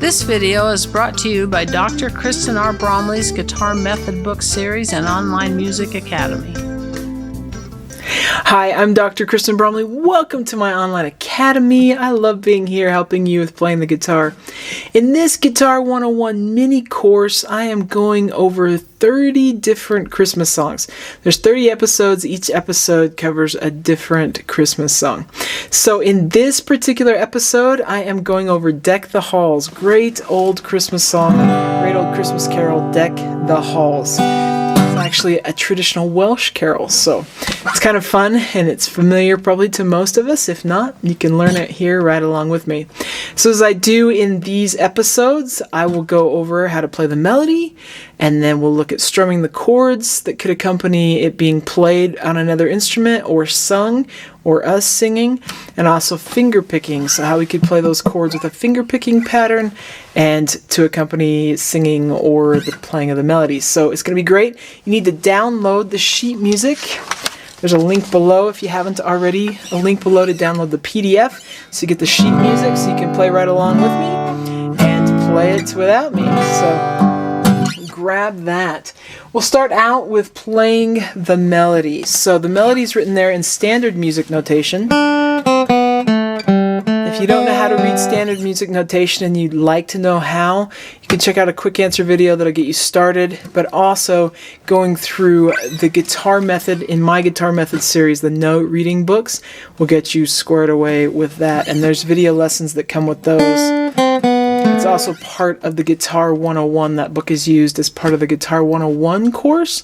This video is brought to you by Dr. Kristen R. Bromley's Guitar Method Book Series and Online Music Academy. Hi, I'm Dr. Kristen Bromley. Welcome to my online academy. I love being here helping you with playing the guitar. In this Guitar 101 mini course, I am going over 30 different Christmas songs. There's 30 episodes. Each episode covers a different Christmas song. So in this particular episode, I am going over Deck the Halls. Great old Christmas song, great old Christmas carol, Deck the Halls. Actually a traditional Welsh carol, so it's kind of fun and it's familiar probably to most of us. If not, you can learn it here right along with me. So as I do in these episodes, I will go over how to play the melody, and then we'll look at strumming the chords that could accompany it being played on another instrument or sung or us singing, and also finger picking, so how we could play those chords with a finger picking pattern and to accompany singing or the playing of the melodies. So it's going to be great. You need to download the sheet music. There's a link below if you haven't already, a link below to download the PDF so you get the sheet music so you can play right along with me and play it without me. So grab that. We'll start out with playing the melody. So the melody is written there in standard music notation. If you don't know how to read standard music notation and you'd like to know how, you can check out a quick answer video that'll get you started, but also going through the guitar method in my guitar method series, the note reading books, will get you squared away with that. And there's video lessons that come with those. It's also part of the Guitar 101. That book is used as part of the Guitar 101 course,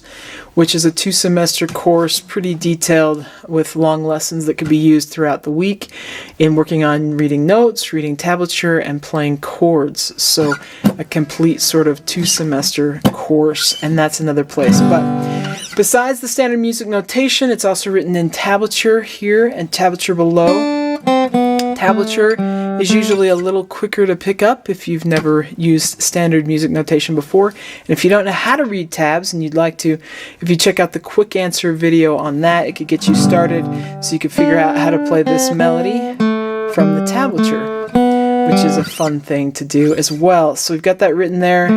which is a 2-semester course, pretty detailed with long lessons that could be used throughout the week in working on reading notes, reading tablature, and playing chords. So a complete sort of 2-semester course, and that's another place. But besides the standard music notation, it's also written in tablature here and tablature below. Tablature is usually a little quicker to pick up if you've never used standard music notation before. And if you don't know how to read tabs and you'd like to, if you check out the quick answer video on that, it could get you started so you can figure out how to play this melody from the tablature, which is a fun thing to do as well. So we've got that written there.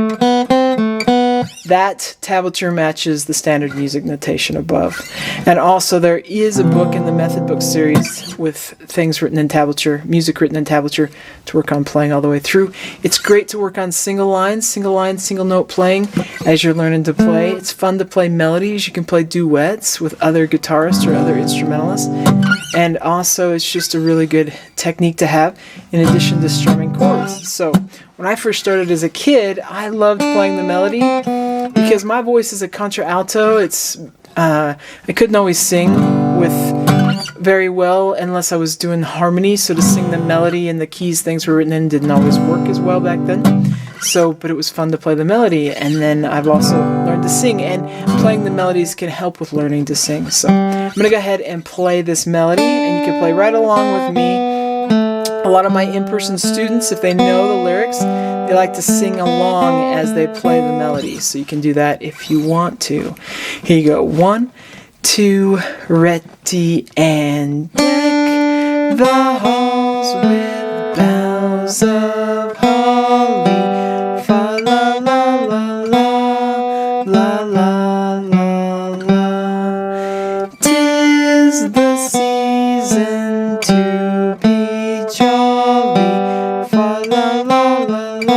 That tablature matches the standard music notation above. And also there is a book in the Method Book series with things written in tablature, music written in tablature to work on playing all the way through. It's great to work on single line, single note playing as you're learning to play. It's fun to play melodies. You can play duets with other guitarists or other instrumentalists. And also it's just a really good technique to have in addition to strumming chords. So when I first started as a kid, I loved playing the melody because my voice is a contralto. I couldn't always sing with very well unless I was doing harmony. So to sing the melody and the keys things were written in didn't always work as well back then. So, but it was fun to play the melody. And then I've also learned to sing, and playing the melodies can help with learning to sing. So I'm going to go ahead and play this melody, and you can play right along with me. A lot of my in-person students, if they know the lyrics, they like to sing along as they play the melody. So you can do that if you want to. Here you go. 1, 2, ready, and deck the halls with boughs of holly. Fa la la la la, la la la la. 'Tis the season to be jolly. Fa la la la la,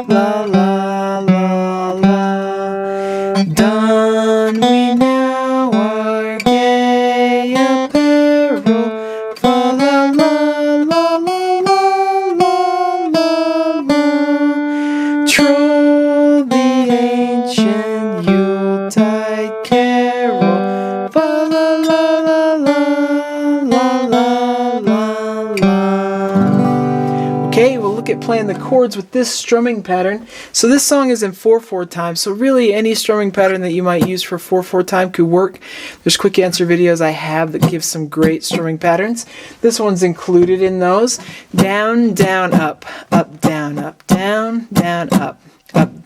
la la la la. Don we now our gay apparel. Fa la la la la la la la la. Troll the ancient Yuletide carol. Fa la la la la la la la. Okay, we'll look at playing the chords with this strumming pattern. So this song is in 4/4 time, so really any strumming pattern that you might use for 4/4 time could work. There's quick answer videos I have that give some great strumming patterns. This one's included in those. Down, down, up, down, down, down, up,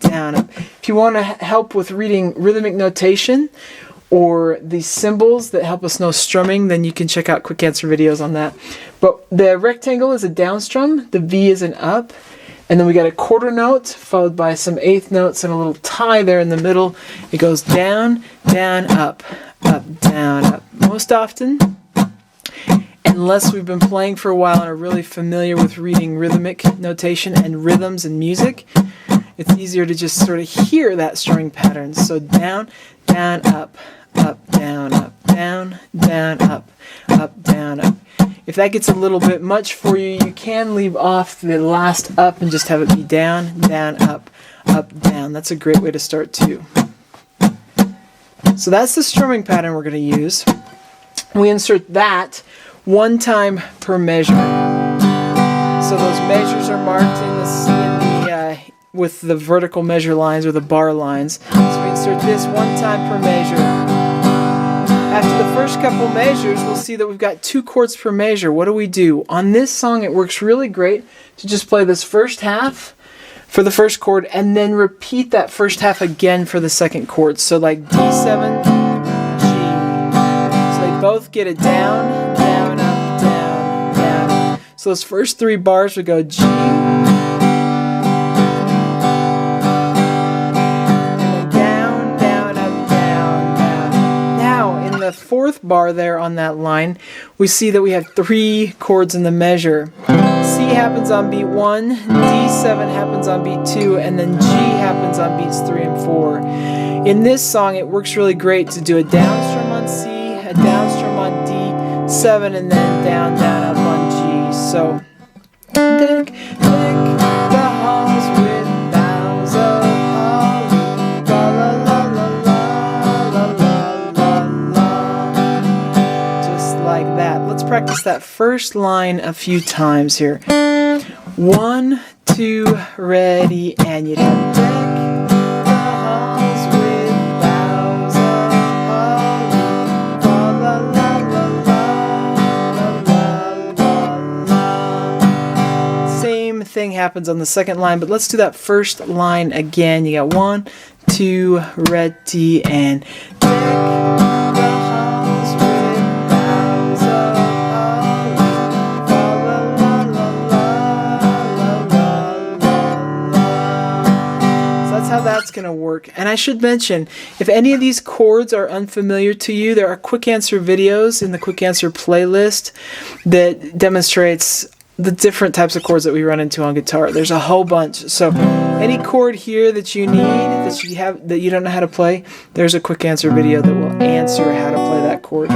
down, up. If you want to help with reading rhythmic notation or the symbols that help us know strumming, then you can check out quick answer videos on that. But the rectangle is a down strum, the V is an up, And then we got a quarter note followed by some eighth notes and a little tie there in the middle. It goes down, down, up, down, up. Most often, unless we've been playing for a while and are really familiar with reading rhythmic notation and rhythms and music, it's easier to just sort of hear that strumming pattern. So down, down, up, down, down, down, up, down, up. If that gets a little bit much for you, you can leave off the last up and just have it be down, down, up, down. That's a great way to start too. So that's the strumming pattern we're going to use. We insert that one time per measure. So those measures are marked with the vertical measure lines or the bar lines. So we insert this one time per measure. After the first couple measures, we'll see that we've got 2 chords per measure. What do? On this song, it works really great to just play this first half for the first chord and then repeat that first half again for the second chord. So like D7, G. So they both get it down, down, up, down, down. So those first 3 bars would go G, the 4th bar there on that line, we see that we have 3 chords in the measure. C happens on beat 1, D7 happens on beat 2, and then G happens on beats 3 and 4. In this song, it works really great to do a down strum on C, a down strum on D7, and then down, down, up on G. So, deck the halls with boughs of holly, la la la la la la la la. Like that. Let's practice that first line a few times here. 1, 2, ready, and you'd have deck the halls with boughs of holly, la la la la la la la. Same thing happens on the second line, but let's do that first line again. You got 1, 2, ready, and deck. How that's going to work. And I should mention, if any of these chords are unfamiliar to you, there are quick answer videos in the quick answer playlist that demonstrates the different types of chords that we run into on guitar. There's a whole bunch. So any chord here that you need, that you don't know how to play, there's a quick answer video that will answer how to play that chord.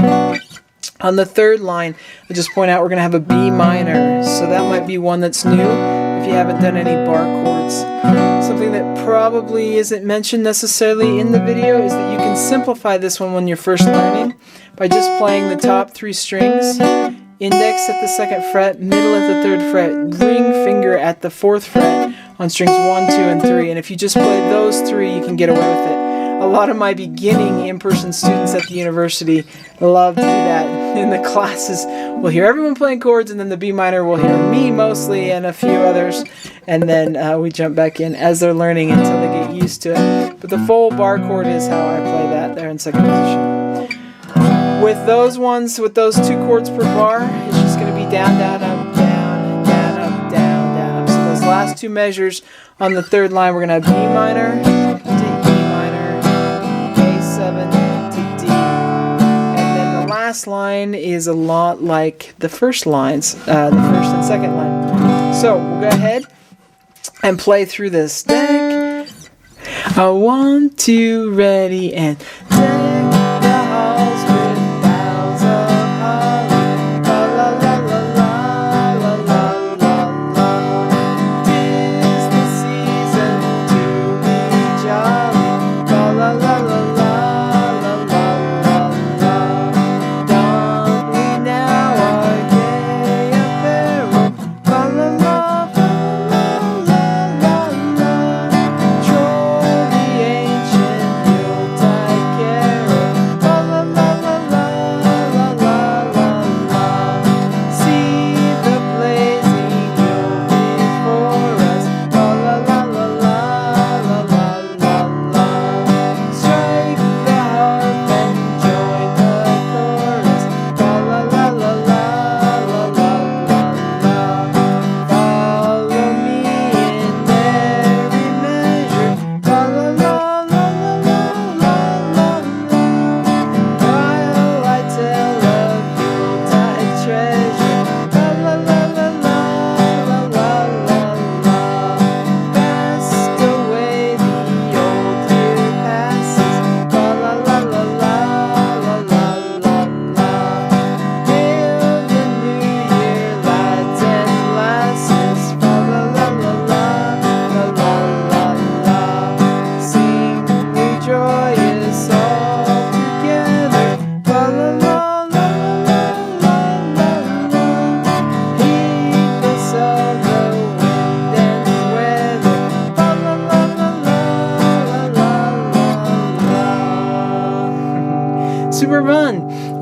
On the 3rd line, I just point out we're going to have a B minor. So that might be one that's new if you haven't done any bar chords. Something that probably isn't mentioned necessarily in the video is that you can simplify this one when you're first learning by just playing the top 3 strings, index at the 2nd fret, middle at the 3rd fret, ring finger at the 4th fret on strings 1, 2, and 3. And if you just play those 3, you can get away with it. A lot of my beginning in-person students at the university love to do that. In the classes, we'll hear everyone playing chords, and then the B minor will hear me mostly and a few others, and then we jump back in as they're learning until they get used to it. But the full bar chord is how I play that there in 2nd position. With those ones, with those 2 chords per bar, it's just going to be down, down, up, down, down, up, down, down, up. So those last 2 measures on the 3rd line, we're going to have B minor to E minor, A7 to D. And then the last line is a lot like the first lines, the first and second line. So we'll go ahead and play through this. Deck, 1, 2, ready, and deck the halls with boughs of holly, la la la la la la la la. 'Tis the season to be jolly, la la la la la la la la. Don we now our gay apparel, la la la. Troll the ancient Yuletide carol.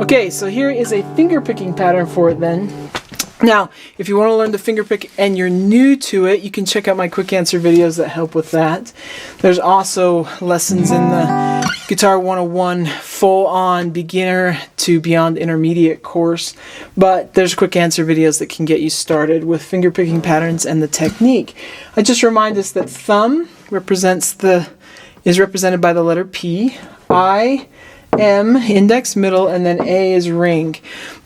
Okay, so here is a finger picking pattern for it then. Now, if you want to learn the finger pick and you're new to it, you can check out my quick answer videos that help with that. There's also lessons in the Guitar 101 full-on beginner to beyond intermediate course, but there's quick answer videos that can get you started with finger picking patterns and the technique. I just remind us that thumb is represented by the letter P, I, M, index, middle, and then A is ring.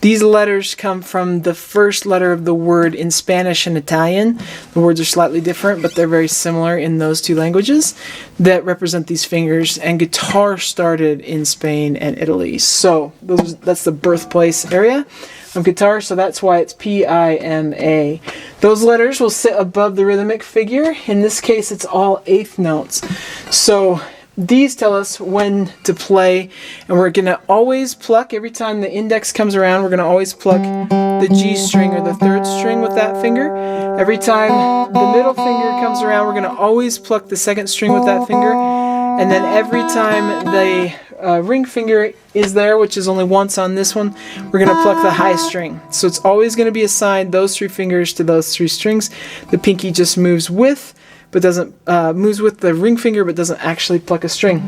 These letters come from the first letter of the word in Spanish and Italian. The words are slightly different, but they're very similar in those two languages that represent these fingers. And guitar started in Spain and Italy. So that's the birthplace area of guitar, so that's why it's P-I-M-A. Those letters will sit above the rhythmic figure. In this case, it's all eighth notes. So these tell us when to play, and we're going to always pluck, every time the index comes around, we're going to always pluck the G string or the third string with that finger. Every time the middle finger comes around, we're going to always pluck the second string with that finger. And then every time the ring finger is there, which is only once on this one, we're going to pluck the high string. So it's always going to be assigned those three fingers to those three strings. The pinky just moves with the ring finger, but doesn't actually pluck a string.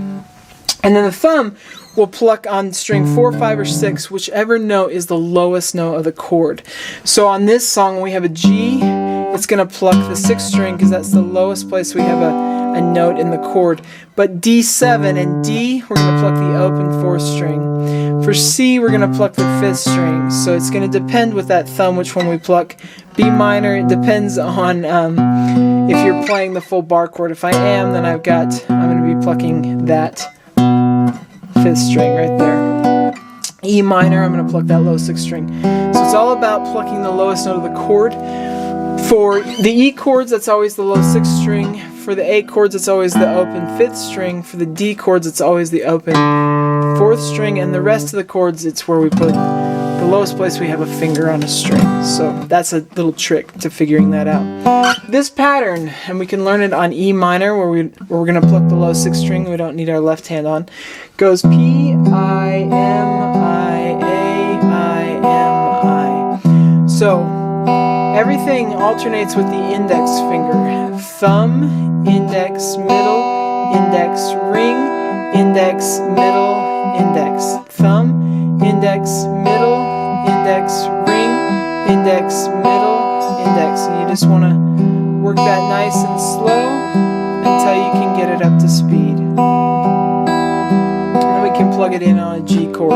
And then the thumb will pluck on string 4, 5, or 6, whichever note is the lowest note of the chord. So on this song, when we have a G, it's going to pluck the 6th string because that's the lowest place we have a note in the chord. But D7 and D, we're going to pluck the open 4th string. For C, we're going to pluck the 5th string. So it's going to depend with that thumb which one we pluck. B minor, it depends on if you're playing the full bar chord. If I am, then I'm going to be plucking that 5th string right there. E minor, I'm going to pluck that low 6th string. So it's all about plucking the lowest note of the chord. For the E chords, that's always the low 6th string. For the A chords, it's always the open 5th string. For the D chords, it's always the open 4th string. And the rest of the chords, it's where we put the lowest place we have a finger on a string. So that's a little trick to figuring that out. This pattern, and we can learn it on E minor, where we're going to pluck the low 6th string. We don't need our left hand on. Goes P, I, M, I, A, I, M, I. So everything alternates with the index finger. Thumb, index, middle, index, ring, index, middle, index. Thumb, index, middle, index, ring, index, middle, index. And you just want to work that nice and slow until you can get it up to speed. And we can plug it in on a G chord.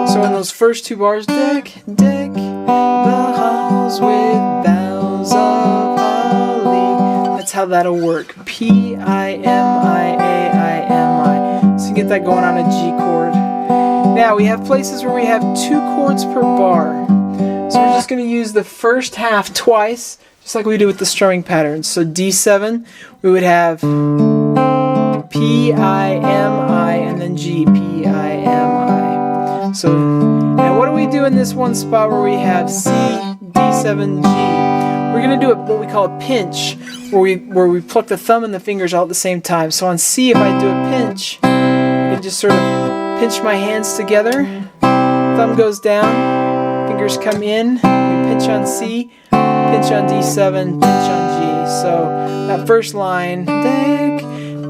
So in those first two bars, deck the halls with boughs of holly. That's how that'll work. P, I, M, I, A, I, M, I. So you get that going on a G chord. Now we have places where we have 2 chords per bar. So we're just going to use the first half twice, just like we do with the strumming patterns. So D7, we would have P, I, M, I, and then G, P, I, M, I. So, and what do we do in this one spot where we have C, D7, G? We're going to do what we call a pinch, where we pluck the thumb and the fingers all at the same time. So on C, if I do a pinch, I can just sort of pinch my hands together. Thumb goes down, fingers come in, we pinch on C, pinch on D7, pinch on G. So that first line, deck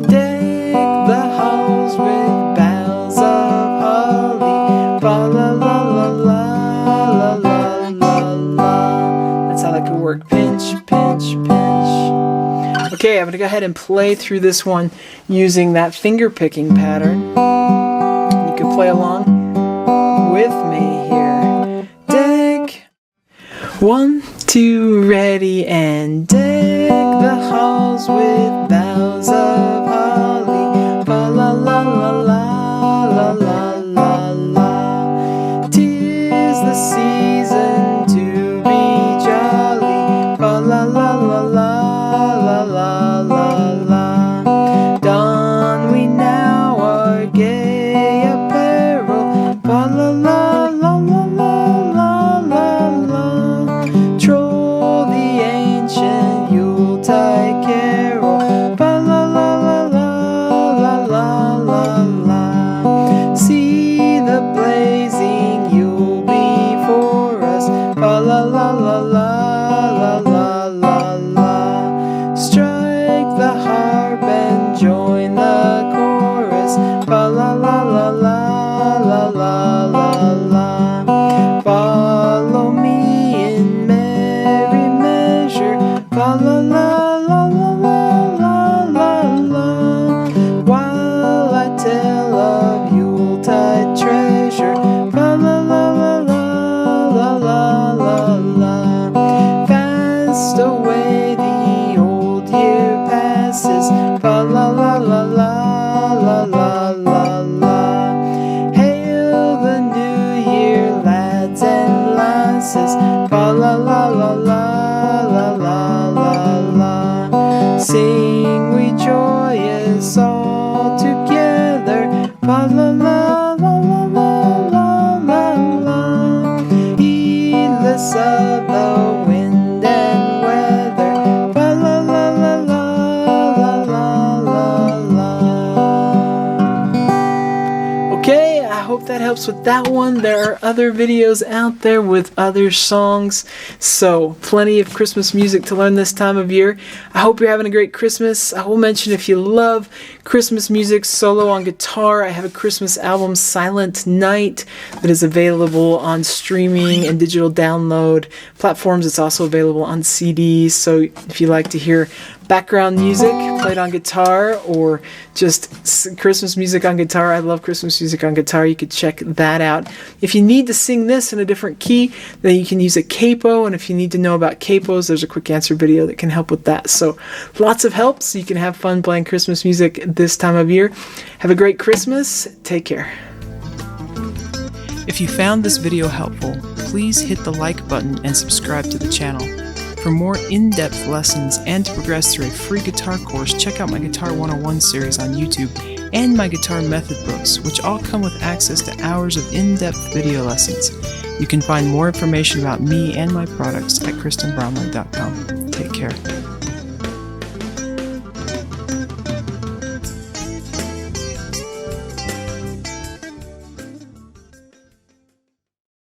the halls with boughs of holly, ba la la la la la la la la. That's how that could work. Pinch, pinch, pinch. Okay, I'm going to go ahead and play through this one using that finger picking pattern. You can play along with me here. Deck, 1, 2, ready, and deck the halls with boughs of holly, ba la la la la la la la la. 'Tis the season to be jolly, ba la la la la la la la la. Don we now our gay apparel, ba la la la la la la la. Troll the ancient Yuletide carol, ba la la la la la la. Fast away the old year passes, fa la la la la la la la la. Hail the new year, lads and lasses, fa la la la la la la la la. Sing we joyous all together, fa la la la la la la la. Heedless of the wind and weather, fa la la la la la la la la. Okay, I hope that helps with that one. There are other videos out there with other songs, so plenty of Christmas music to learn this time of year. I hope you're having a great Christmas. I will mention, if you love Christmas music solo on guitar, I have a Christmas album, Silent Night, that is available on streaming and digital download platforms. It's also available on CDs, so if you like to hear background music played on guitar or just Christmas music on guitar, I love Christmas music on guitar, you could check that out. If you need to sing this in a different key, then you can use a capo, and if you need to know about capos, there's a quick answer video that can help with that. So lots of help so you can have fun playing Christmas music this time of year. Have a great Christmas. Take care. If you found this video helpful, please hit the like button and subscribe to the channel. For more in-depth lessons and to progress through a free guitar course, check out my Guitar 101 series on YouTube and my guitar method books, which all come with access to hours of in-depth video lessons. You can find more information about me and my products at KristenBromley.com. Take care.